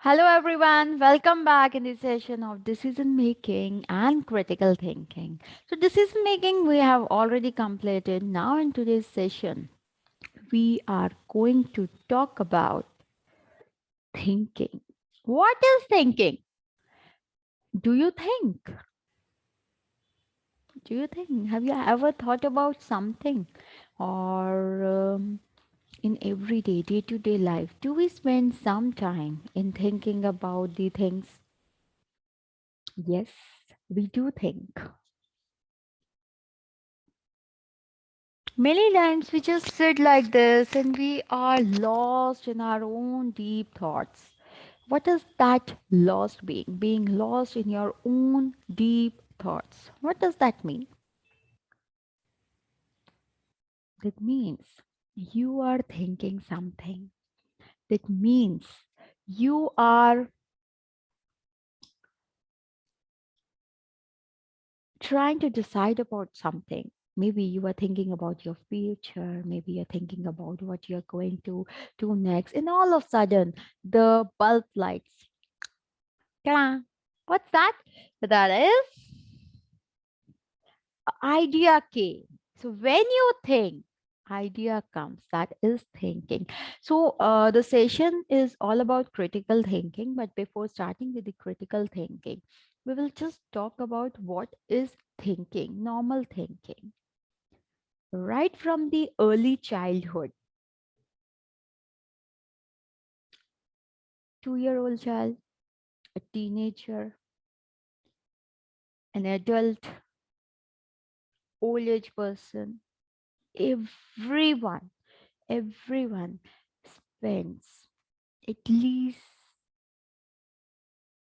Hello, everyone. Welcome back in this session of decision making and critical thinking. So, decision making we have already completed. Now, in today's session, we are going to talk about thinking. What is thinking? Do you think? Do you think? Have you ever thought about something? Or in everyday, day to day life, do we spend some time in thinking about the things? Yes, we do think. Many times we just sit like this and we are lost in our own deep thoughts. What is that lost being? Being lost in your own deep thoughts. What does that mean? That means you are thinking something. That means you are trying to decide about something. Maybe you are thinking about your future. Maybe you're thinking about what you're going to do next. And all of a sudden, the bulb lights. Ta-da! What's that? That is idea came. So when you think, idea comes. That is thinking. So the session is all about critical thinking. But before starting with the critical thinking, we will just talk about what is thinking, normal thinking. Right from the early childhood, 2-year-old child, a teenager, an adult, old age person, everyone everyone spends at least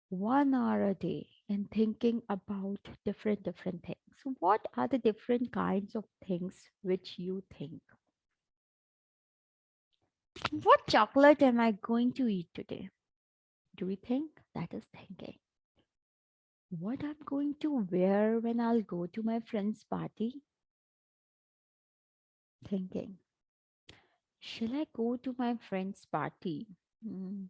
1 hour a day in thinking about different things. So what are the different kinds of things which you think? What chocolate am I going to eat today? Do we think? That is thinking. What I'm going to wear when I'll go to my friend's party? Thinking. Shall I go to my friend's party? Hmm.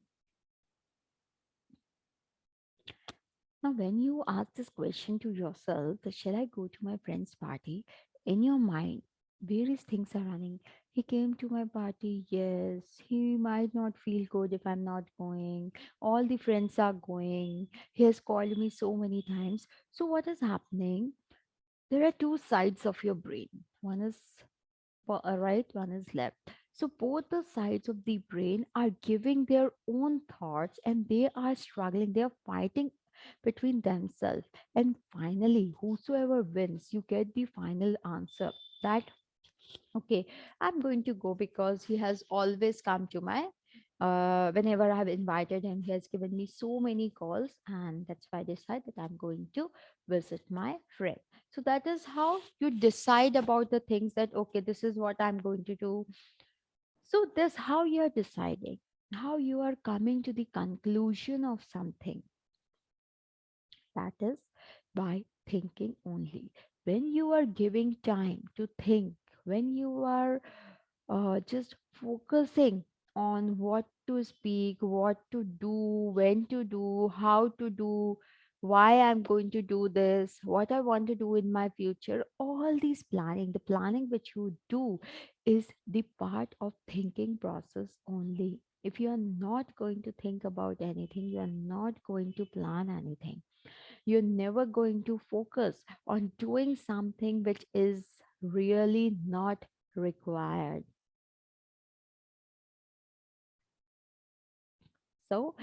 Now, when you ask this question to yourself, that shall I go to my friend's party? In your mind, various things are running. He came to my party, yes. He might not feel good if I'm not going. All the friends are going. He has called me so many times. So, what is happening? There are two sides of your brain. One is right, one is left. So both the sides of the brain are giving their own thoughts and they are struggling, they are fighting between themselves. And finally, whosoever wins, you get the final answer that, okay, I'm going to go because he has always come to my whenever I have invited him, he has given me so many calls, and that's why I decided that I'm going to visit my friend. So that is how you decide about the things that, okay, this is what I'm going to do. So this how you're deciding, how you are coming to the conclusion of something. That is by thinking only. When you are giving time to think, when you are just focusing on what to speak, what to do, when to do, how to do, why I'm going to do this, what I want to do in my future, all these planning, the planning which you do is the part of thinking process only. If you are not going to think about anything, you are not going to plan anything. You're never going to focus on doing something which is really not required. So,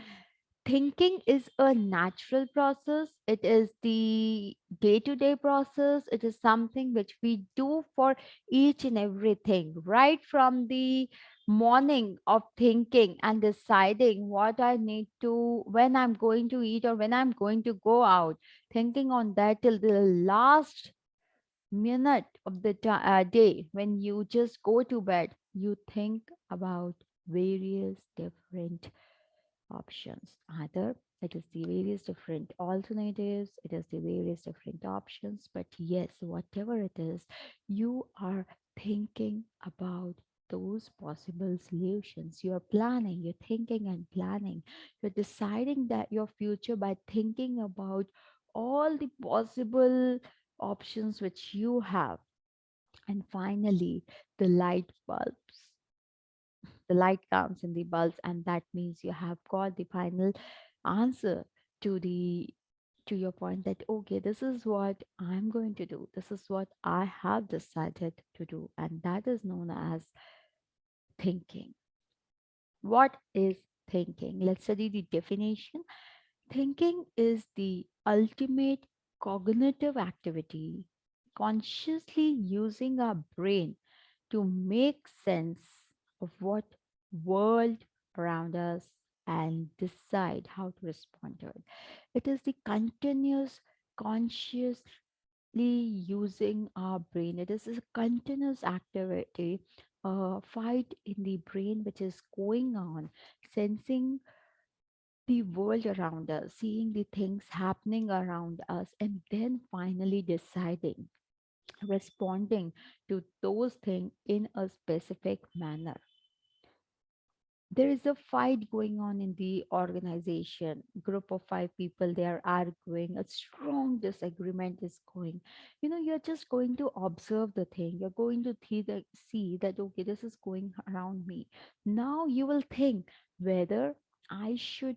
thinking is a natural process. It is the day to day process. It is something which we do for each and everything, right from the morning of thinking and deciding what I need to, when I'm going to eat or when I'm going to go out, thinking on that till the last minute of the day when you just go to bed, you think about various different options. Either it is the various different alternatives, it is the various different options, but yes, whatever it is, you are thinking about those possible solutions. You're planning, you're thinking and planning. You're deciding that your future by thinking about all the possible options which you have. And finally, the light bulbs. The light comes in the bulbs, and that means you have got the final answer to the to your point that okay, this is what I'm going to do, this is what I have decided to do, and that is known as thinking. What is thinking? Let's study the definition. Thinking is the ultimate cognitive activity, consciously using our brain to make sense of what world around us and decide how to respond to it. It is the continuous consciously using our brain. It is a continuous activity, a fight in the brain which is going on, sensing the world around us, seeing the things happening around us, and then finally deciding, responding to those things in a specific manner. There is a fight going on in the organization. Group of five people, they are arguing, a strong disagreement is going. You're just going to observe the thing, you're going to see that okay, this is going around me. Now you will think whether I should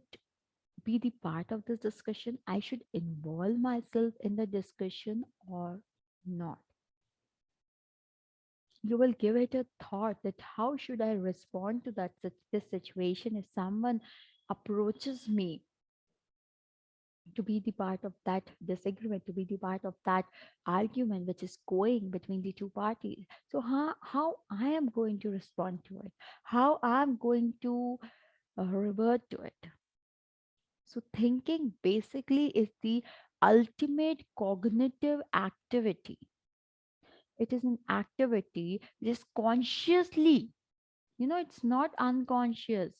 be the part of this discussion, I should involve myself in the discussion or not. You will give it a thought that how should I respond to this situation if someone approaches me to be the part of that disagreement, to be the part of that argument which is going between the two parties. So how I am going to respond to it, how I'm going to revert to it. So thinking basically is the ultimate cognitive activity. It is an activity which is consciously, it's not unconscious.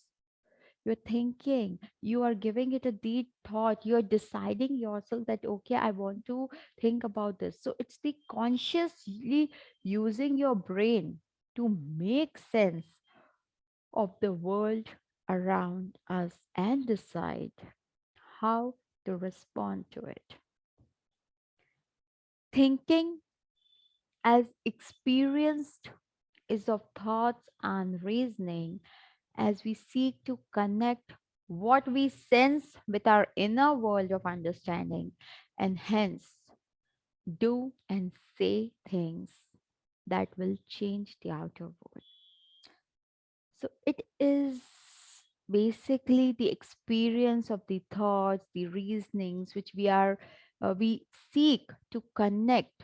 You're thinking, you are giving it a deep thought, you're deciding yourself that, okay, I want to think about this. So it's the consciously using your brain to make sense of the world around us and decide how to respond to it. Thinking as experienced is of thoughts and reasoning as we seek to connect what we sense with our inner world of understanding and hence do and say things that will change the outer world. So it is basically the experience of the thoughts, the reasonings which we seek to connect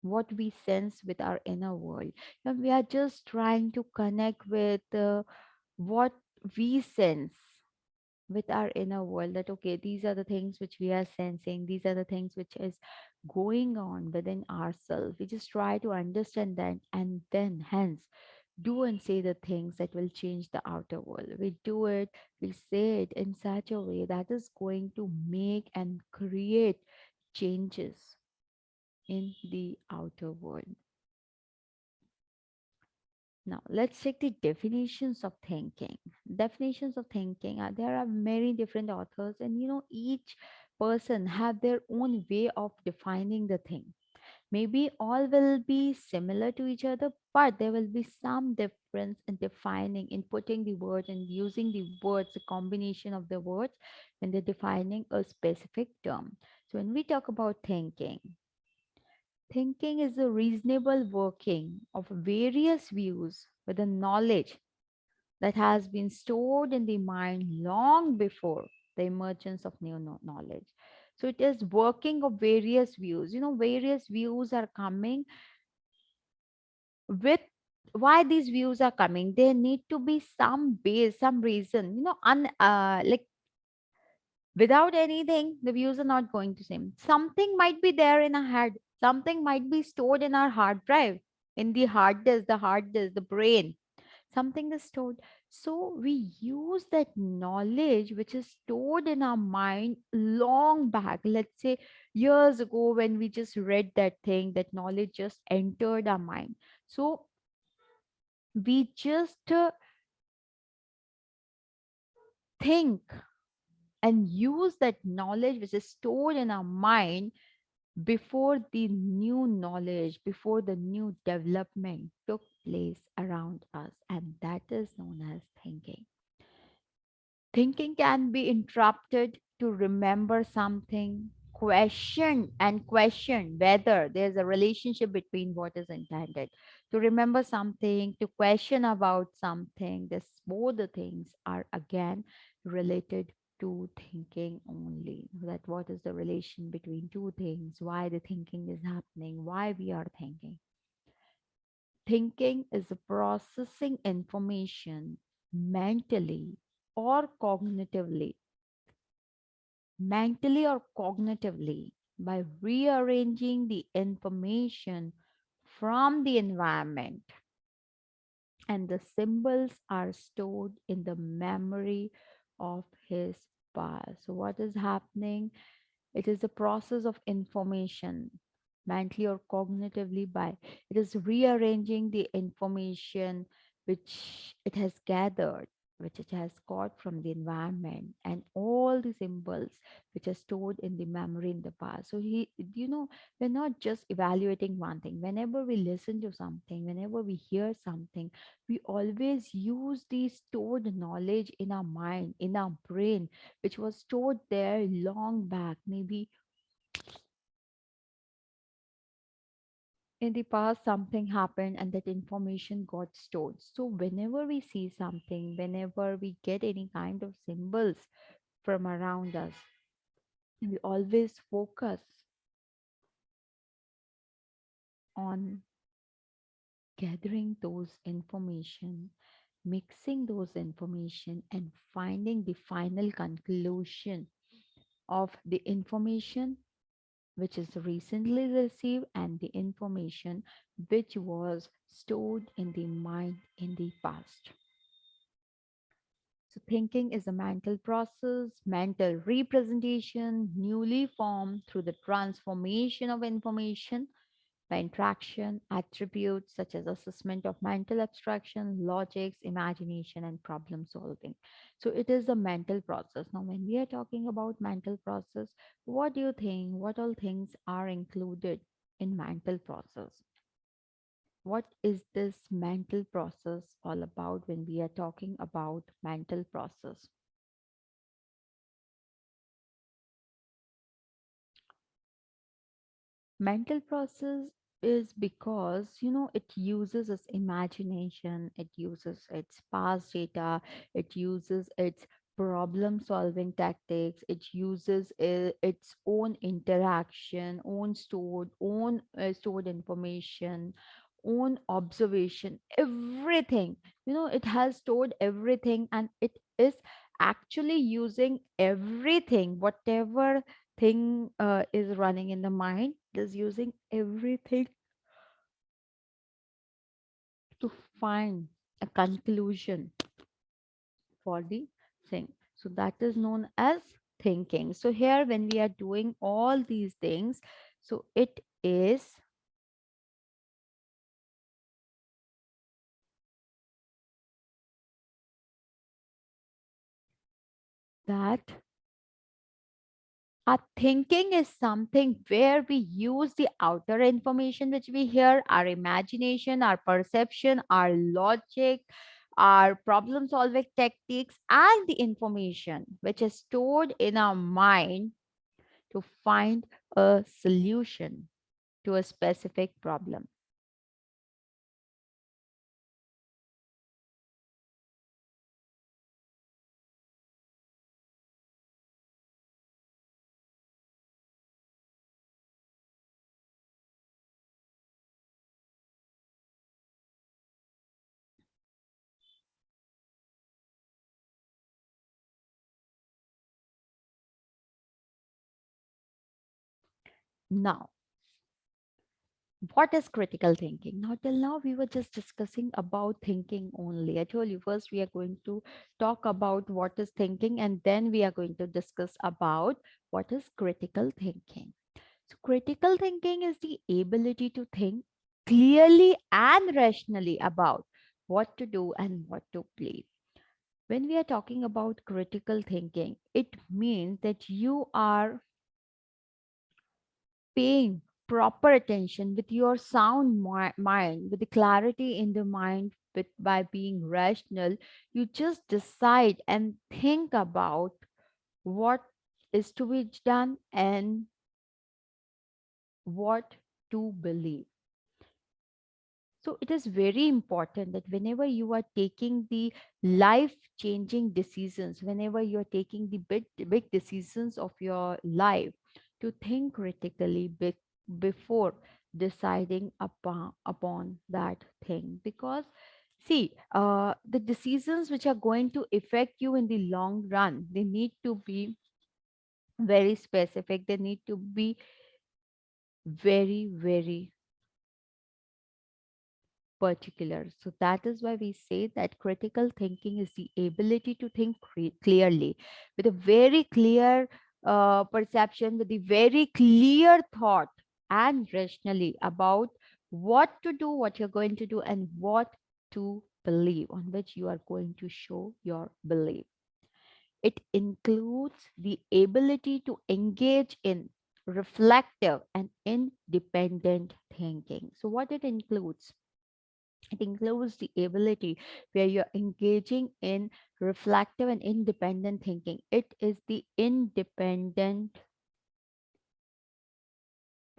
what we sense with our inner world. And we are just trying to connect with what we sense with our inner world, that okay, these are the things which we are sensing, these are the things which is going on within ourselves. We just try to understand that and then hence do and say the things that will change the outer world. We do it, we say it in such a way that is going to make and create changes in the outer world. Now, let's check the definitions of thinking. Definitions of thinking, there are many different authors, and each person have their own way of defining the thing. Maybe all will be similar to each other, but there will be some difference in defining, in putting the words and using the words, the combination of the words when they're defining a specific term. So, when we talk about thinking, thinking is the reasonable working of various views with a knowledge that has been stored in the mind long before the emergence of new knowledge. So it is working of various views. Various views are coming with why these views are coming. There need to be some base, some reason. Like without anything, the views are not going to same. Something might be there in our head. Something might be stored in our hard drive, in the hard disk, the brain. Something is stored. So we use that knowledge which is stored in our mind long back. Let's say years ago when we just read that thing, that knowledge just entered our mind. So We just think and use that knowledge which is stored in our mind before the new knowledge, before the new development took place around us. And that is known as thinking. Thinking can be interrupted to remember something, question whether there's a relationship between what is intended. To remember something, to question about something, this both the things are again related to thinking only. That what is the relation between two things, why the thinking is happening, why we are thinking. Thinking is a processing information mentally or cognitively, by rearranging the information from the environment, and the symbols are stored in the memory of his past. So, what is happening? It is a process of information, mentally or cognitively, by it is rearranging the information which it has gathered, which it has got from the environment, and all the symbols which are stored in the memory in the past. So we're not just evaluating one thing. Whenever we listen to something, whenever we hear something, we always use the stored knowledge in our mind, in our brain, which was stored there long back, maybe in the past something happened and that information got stored. So whenever we see something, whenever we get any kind of symbols from around us, we always focus on gathering those information, mixing those information, and finding the final conclusion of the information which is recently received and the information which was stored in the mind in the past. So, thinking is a mental process, mental representation, newly formed through the transformation of information by interaction, attributes such as assessment of mental abstraction, logics, imagination, and problem solving. So, it is a mental process. Now, when we are talking about mental process, what do you think? What all things are included in mental process? What is this mental process all about when we are talking about mental process? Mental process is because it uses its imagination, it uses its past data, it uses its problem solving tactics, it uses its own interaction, stored information, own observation, everything. It has stored everything, and it is actually using everything, whatever thing is running in the mind, is using everything to find a conclusion for the thing. So that is known as thinking. So here, when we are doing all these things, so it is that our thinking is something where we use the outer information which we hear, our imagination, our perception, our logic, our problem solving techniques, and the information which is stored in our mind to find a solution to a specific problem. Now, what is critical thinking? Now, till now, we were just discussing about thinking only. I told you first we are going to talk about what is thinking, and then we are going to discuss about what is critical thinking. So, critical thinking is the ability to think clearly and rationally about what to do and what to believe. When we are talking about critical thinking, it means that you are paying proper attention with your sound mind, with the clarity in the mind, by being rational. You just decide and think about what is to be done and what to believe. So it is very important that whenever you are taking the life changing decisions, whenever you are taking the big decisions of your life, to think critically before deciding upon that thing. Because see, the decisions which are going to affect you in the long run, they need to be very specific. They need to be very particular. So that is why we say that critical thinking is the ability to think clearly, with a very clear perception, with a very clear thought, and rationally about what to do, what you're going to do, and what to believe, on which you are going to show your belief. It includes the ability to engage in reflective and independent thinking. So, what it includes? It includes the ability where you're engaging in reflective and independent thinking. It is the independent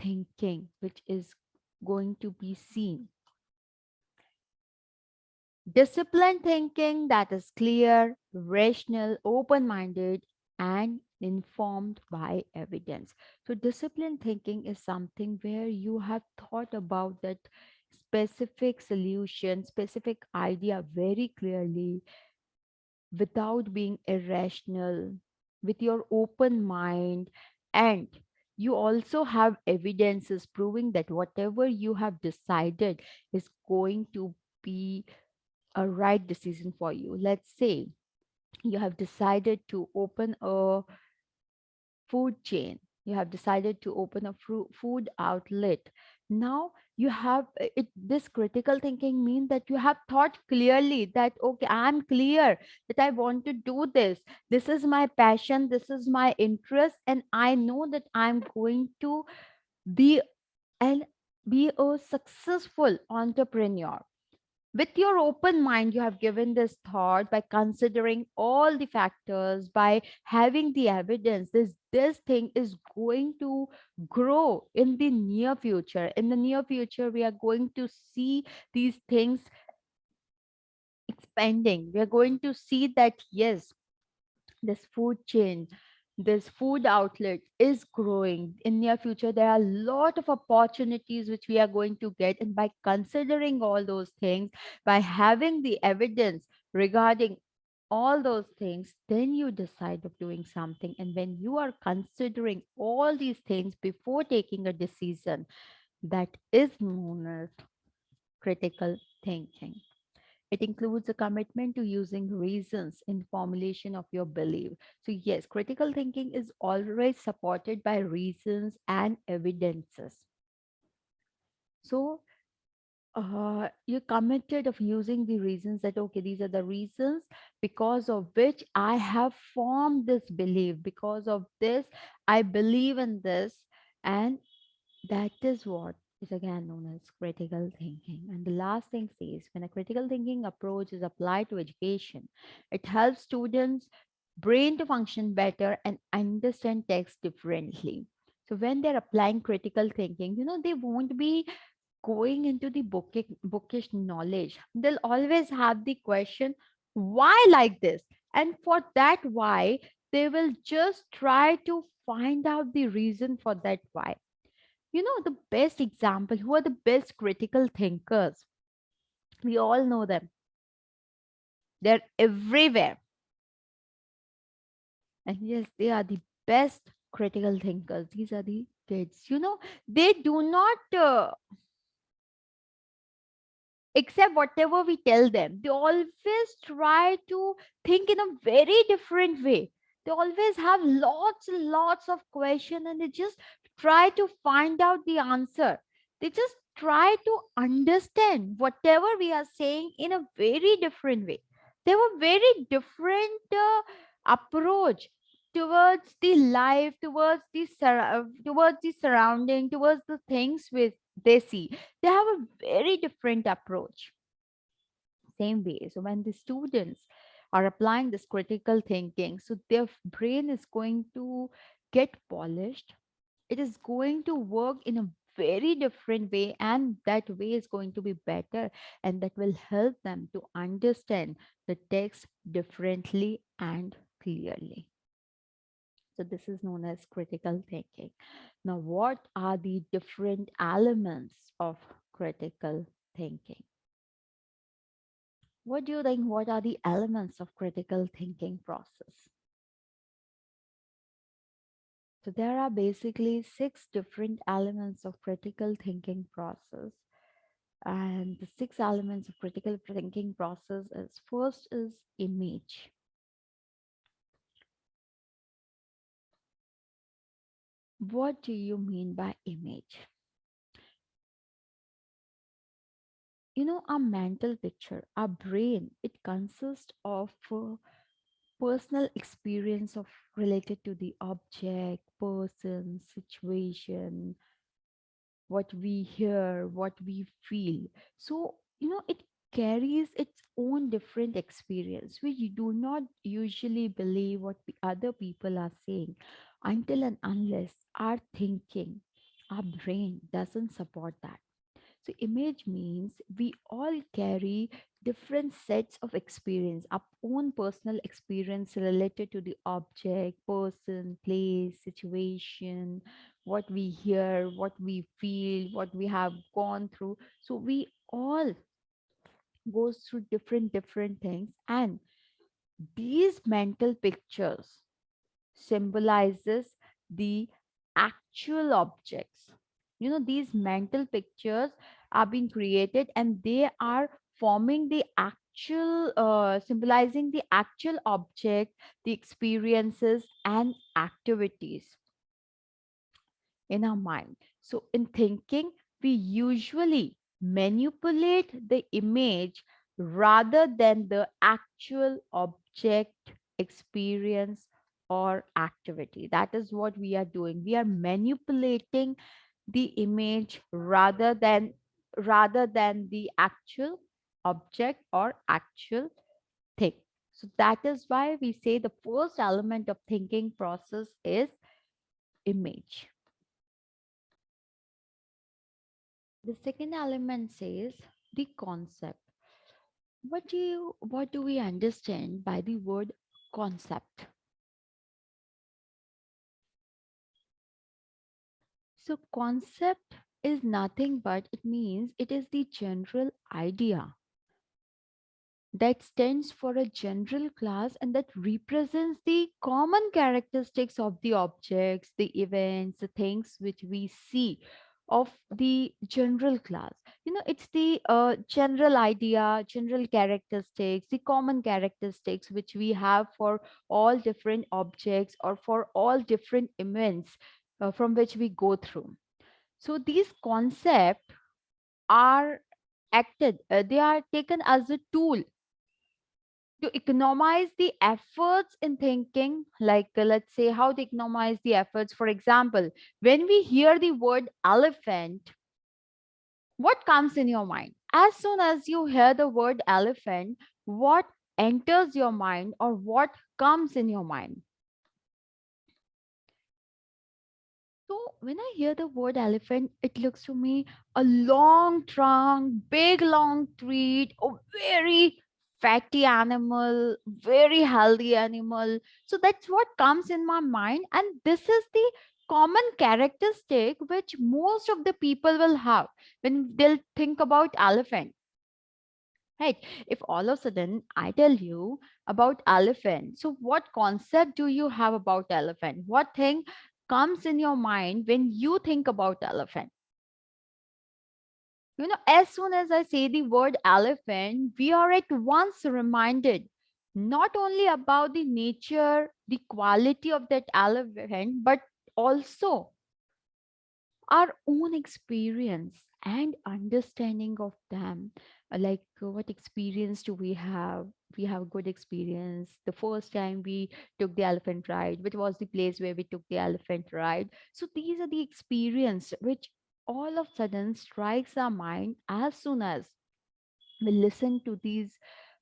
thinking which is going to be seen. Disciplined thinking that is clear, rational, open minded, and informed by evidence. So, disciplined thinking is something where you have thought about that specific solution, specific idea very clearly, without being irrational, with your open mind, and you also have evidences proving that whatever you have decided is going to be a right decision for you. Let's say you have decided to open a food chain, you have decided to open a food outlet. Now you have this critical thinking means that you have thought clearly that okay, I'm clear that I want to do this is my passion, this is my interest, and I know that I'm going to be and be a successful entrepreneur. With your open mind, you have given this thought by considering all the factors, by having the evidence. This thing is going to grow in the near future. In the near future, we are going to see these things expanding. We are going to see that yes, this food chain, this food outlet is growing. In near future there are a lot of opportunities which we are going to get, and by considering all those things, by having the evidence regarding all those things, then you decide of doing something. And when you are considering all these things before taking a decision, that is known as critical thinking. It includes a commitment to using reasons in formulation of your belief. So, yes, critical thinking is always supported by reasons and evidences. So, you're committed of using the reasons that okay, these are the reasons because of which I have formed this belief. Because of this, I believe in this, and that is what is again known as critical thinking. And the last thing says when a critical thinking approach is applied to education, it helps students' brain to function better and understand text differently. So when they're applying critical thinking, they won't be going into the bookish knowledge. They'll always have the question, why like this? And for that why, they will just try to find out the reason for that why. The best example, who are the best critical thinkers? We all know them. They're everywhere. And yes, they are the best critical thinkers. These are the kids. They do not accept whatever we tell them. They always try to think in a very different way. They always have lots and lots of questions, and they just try to find out the answer. They just try to understand whatever we are saying in a very different way. There were very different approach towards the life, towards the surrounding, towards the things with they see. They have a very different approach. Same way. So when the students are applying this critical thinking, so their brain is going to get polished. It is going to work in a very different way, and that way is going to be better, and that will help them to understand the text differently and clearly. So this is known as critical thinking. Now, what are the different elements of critical thinking? What do you think? What are the elements of critical thinking process? So there are basically six different elements of critical thinking process. And the six elements of critical thinking process is first is image. What do you mean by image? You know, our mental picture, our brain, it consists of personal experience of related to the object, person, situation, what we hear, what we feel. So, you know, it carries its own different experience. We do not usually believe what other people are saying until and unless our thinking, our brain doesn't support that. So, image means we all carry different sets of experience, our own personal experience related to the object, person, place, situation, what we hear, what we feel, what we have gone through. So, we all goes through different things, and these mental pictures symbolizes the actual objects. You know, these mental pictures are being created, and they are forming the actual, symbolizing the actual object, the experiences and activities in our mind. So, in thinking, we usually manipulate the image rather than the actual object, experience, or activity. That is what we are doing. We are manipulating the image rather than the actual object or actual thing. So that is why we say the first element of thinking process is image. The second element says the concept. What do we understand by the word concept? So concept is nothing but it means it is the general idea that stands for a general class and that represents the common characteristics of the objects, the events, the things which we see of the general class. You know, it's the general idea, general characteristics, the common characteristics which we have for all different objects or for all different events from which we go through. So these concepts are they are taken as a tool to economize the efforts in thinking, like let's say how to economize the efforts. For example, when we hear the word elephant, what comes in your mind? As soon as you hear the word elephant, what enters your mind or what comes in your mind? So when I hear the word elephant, it looks to me a long trunk, big long treat, a very fatty animal, very healthy animal. So that's what comes in my mind. And this is the common characteristic which most of the people will have when they'll think about elephant. Right. If all of a sudden I tell you about elephant, so what concept do you have about elephant? What thing comes in your mind when you think about elephant? You know, as soon as I say the word elephant, we are at once reminded not only about the nature, the quality of that elephant, but also our own experience and understanding of them. What experience do we have? We have good experience. The first time we took the elephant ride, which was the place where we took the elephant ride. So these are the experience which all of a sudden strikes our mind as soon as we listen to these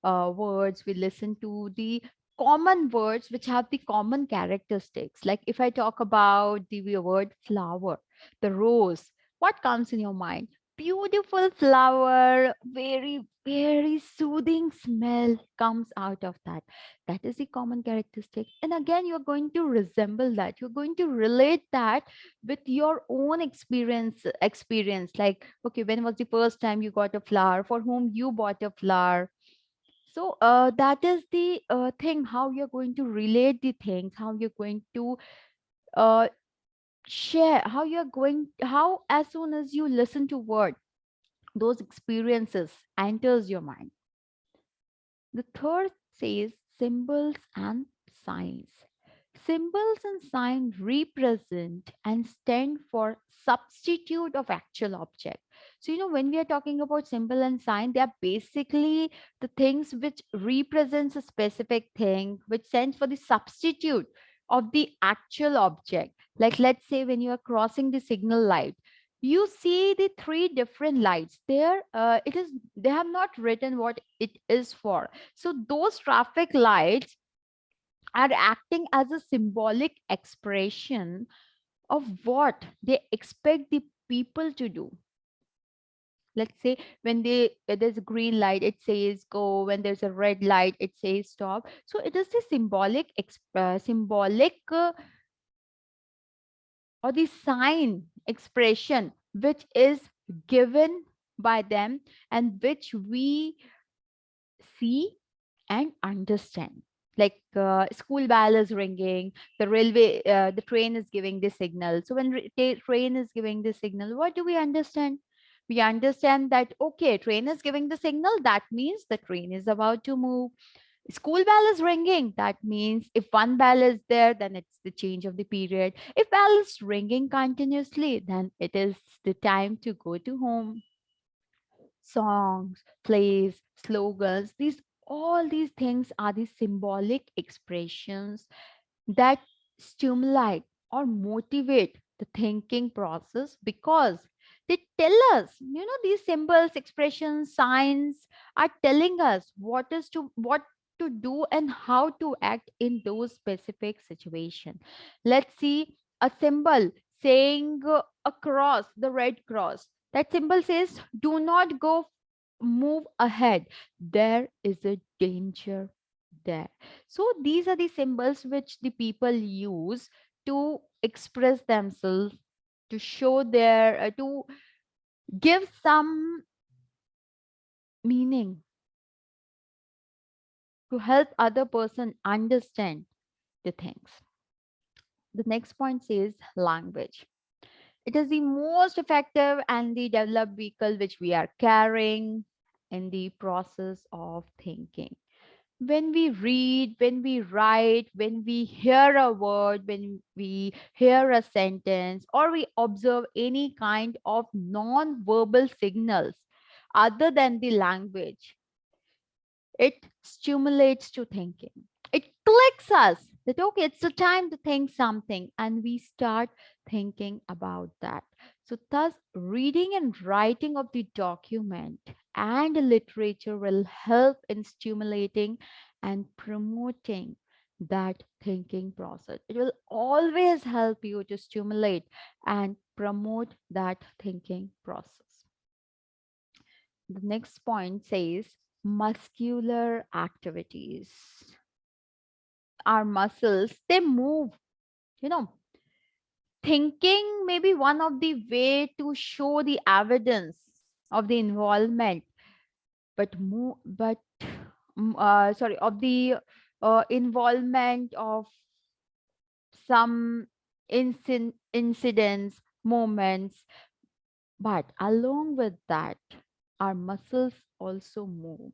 words, we listen to the common words which have the common characteristics. Like if I talk about the word flower, the rose, what comes in your mind? Beautiful flower, very, very soothing smell comes out of that. That is the common characteristic. And again, you're going to resemble that. You're going to relate that with your own experience. Like, okay, when was the first time you got a flower? For whom you bought a flower? So that is the thing, how you're going to relate the things, how you're going to uh, share, how as soon as you listen to word, those experiences enters your mind. The third says symbols and signs. Symbols and signs represent and stand for substitute of actual object. So, when we are talking about symbol and sign, they are basically the things which represents a specific thing, which stands for the substitute of the actual object. Like, let's say when you are crossing the signal light, you see the three different lights there. They have not written what it is for. So those traffic lights are acting as a symbolic expression of what they expect the people to do. Let's say when there's a green light, it says go. When there's a red light, it says stop. So it is the symbolic or the sign expression which is given by them, and which we see and understand. Like school bell is ringing, the train is giving the signal. So when train is giving the signal, what do we understand? We understand that, okay, train is giving the signal, that means the train is about to move. School bell is ringing, that means if one bell is there, then it's the change of the period. If bell is ringing continuously, then it is the time to go to home. Songs, plays, slogans, all these things are the symbolic expressions that stimulate or motivate the thinking process, because they tell us, these symbols, expressions, signs are telling us what to do and how to act in those specific situation. Let's see a symbol saying across the red cross. That symbol says, do not go, move ahead. There is a danger there. So these are the symbols which the people use to express themselves, to show to give some meaning, to help other person understand the things. The next point says language. It is the most effective and the developed vehicle which we are carrying in the process of thinking. When we read, when we write, when we hear a word, when we hear a sentence, or we observe any kind of non-verbal signals other than the language, it stimulates to thinking. It clicks us that, okay, it's the time to think something, and we start thinking about that. So thus reading and writing of the document and literature will help in stimulating and promoting that thinking process. It will always help you to stimulate and promote that thinking process. The next point says muscular activities. Our muscles, they move, you know. Thinking may be one of the way to show the evidence of the involvement, of the involvement of some incidents, moments. But along with that, our muscles also move.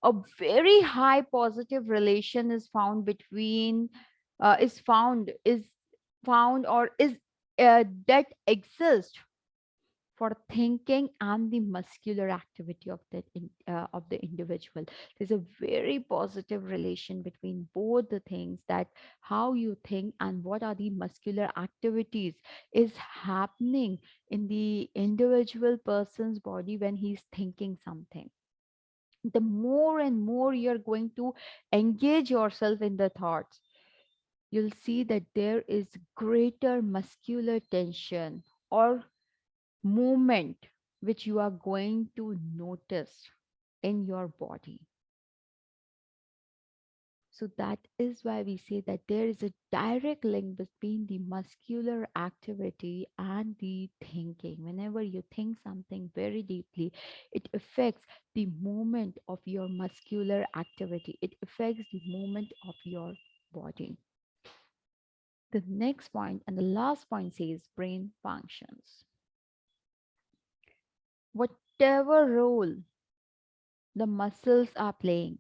A very high positive relation is found between is found or is that exist for thinking and the muscular activity of of the individual. There's a very positive relation between both the things, that how you think and what are the muscular activities is happening in the individual person's body when he's thinking something. The more and more you're going to engage yourself in the thoughts, you'll see that there is greater muscular tension or movement which you are going to notice in your body. So that is why we say that there is a direct link between the muscular activity and the thinking. Whenever you think something very deeply, it affects the movement of your muscular activity, it affects the movement of your body. The next point and the last point says brain functions. Whatever role the muscles are playing,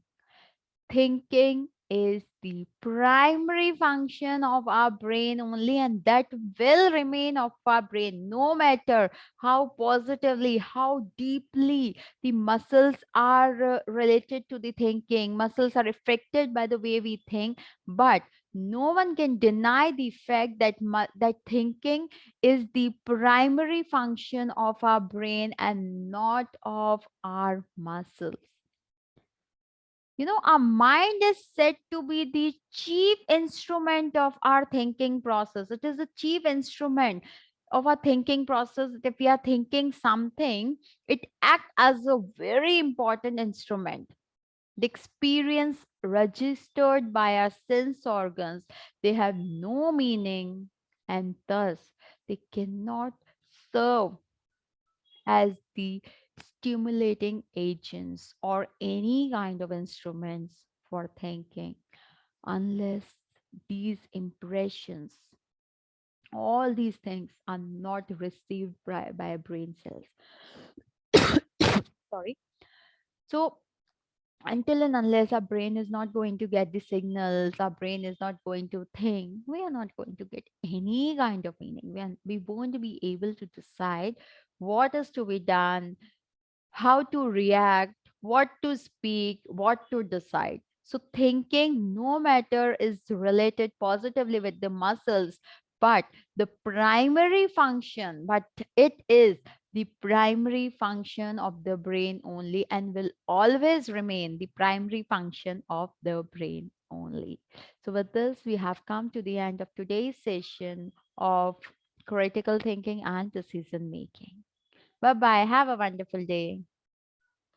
thinking is the primary function of our brain only, and that will remain of our brain no matter how positively, how deeply the muscles are related to the thinking. Muscles are affected by the way we think, but no one can deny the fact that that thinking is the primary function of our brain and not of our muscles. Our mind is said to be the chief instrument of our thinking process. It is the chief instrument of our thinking process. If we are thinking something, it acts as a very important instrument. The experience registered by our sense organs, they have no meaning, and thus they cannot serve as the stimulating agents or any kind of instruments for thinking unless these impressions, all these things are not received by brain cells. Sorry. So until and unless our brain is not going to get the signals, our brain is not going to think, we are not going to get any kind of meaning. We won't be able to decide what is to be done, how to react, what to speak, what to decide. So, thinking, no matter is related positively with the muscles, but the primary function, but it is the primary function of the brain only and will always remain the primary function of the brain only. So, with this, we have come to the end of today's session of critical thinking and decision making. Bye bye. Have a wonderful day.